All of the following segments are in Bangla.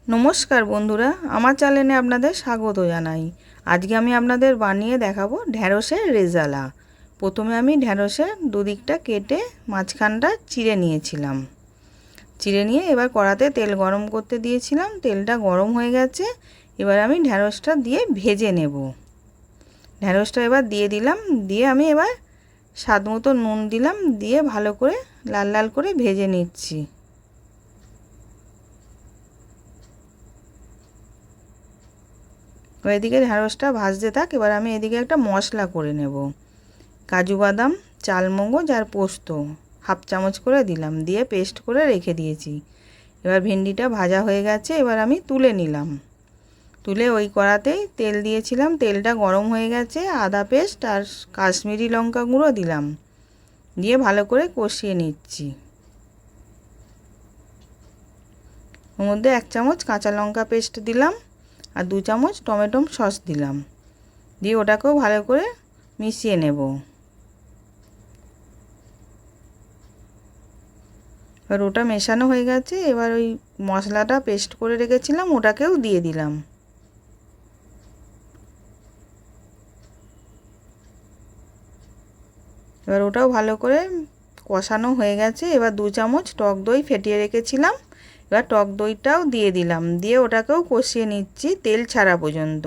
নমস্কার বন্ধুরা, আমার চ্যানেলে আপনাদের স্বাগত জানাই। আজকে আমি আপনাদের বানিয়ে দেখাবো ঢ্যাঁড়সের রেজালা। প্রথমে আমি ঢ্যাঁড়সের দুদিকটা কেটে মাঝখানটা চিড়ে নিয়েছিলাম। চিড়ে নিয়ে এবার কড়াতে তেল গরম করতে দিয়েছিলাম। তেলটা গরম হয়ে গেছে, এবার আমি ঢ্যাঁড়সটা দিয়ে ভেজে নেব। ঢ্যাঁড়সটা এবার দিয়ে দিলাম, দিয়ে আমি এবার স্বাদ মতো নুন দিলাম, দিয়ে ভালো করে লাল লাল করে ভেজে নিচ্ছি। এবার এদিকে ঢ্যাঁড়সটা ভাজতে থাক। এবার আমি এদিকে একটা মশলা করে নেব। কাজু বাদাম, চালমগজ আর পোস্ত হাফ চামচ করে দিলাম, দিয়ে পেস্ট করে রেখে দিয়েছি। এবার ভেন্ডিটা ভাজা হয়ে গেছে, এবার আমি তুলে নিলাম। তুলে ওই কড়াতেই তেল দিয়েছিলাম, তেলটা গরম হয়ে গেছে। আদা পেস্ট আর কাশ্মীরি লঙ্কা গুঁড়ো দিলাম, দিয়ে ভালো করে কষিয়ে নিচ্ছি। ওর মধ্যে 1 চামচ কাঁচা লঙ্কা পেস্ট দিলাম আর 2 চামচ টমেটো সস দিলাম, দিয়ে ওটাকেও ভালো করে মিশিয়ে নেব। এবার ওটা মেশানো হয়ে গেছে, এবার ওই মশলাটা পেস্ট করে রেখেছিলাম ওটাকেও দিয়ে দিলাম। এবার ওটাও ভালো করে কষানো হয়ে গেছে। এবার 2 চামচ টক দই ফেটিয়ে রেখেছিলাম, এবার টক দইটাও দিয়ে দিলাম, দিয়ে ওটাকেও কষিয়ে নিচ্ছি তেল ছাড়া পর্যন্ত।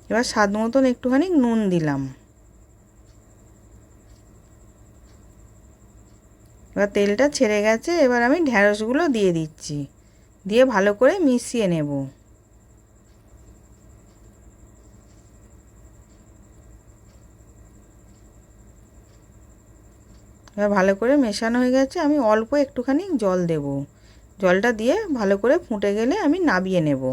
এবার স্বাদ মতন একটুখানি নুন দিলাম। এবার তেলটা ছেড়ে গেছে, এবার আমি ঢ্যাঁড়সগুলো দিয়ে দিচ্ছি, দিয়ে ভালো করে মিশিয়ে নেব। এবার ভালো করে মেশানো হয়ে গেছে, আমি অল্প একটুখানি জল দেব। জলটা দিয়ে ভালো করে ফুটে গেলে আমি নামিয়ে নেব।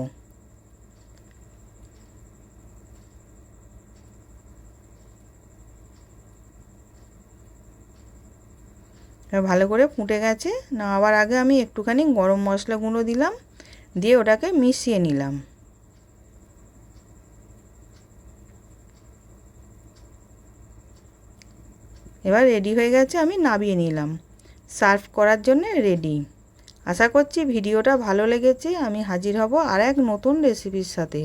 এবার ভালো করে ফুটে গেছে, নামাবার আগে আমি একটুখানি গরম মশলা গুঁড়ো দিলাম, দিয়ে ওটাকে মিশিয়ে নিলাম। এবার রেডি হয়ে গেছে, আমি নামিয়ে নিলাম। সার্ভ করার জন্য রেডি। আশা করছি ভিডিওটা ভালো লেগেছে। আমি হাজির হব আর এক নতুন রেসিপির সাথে।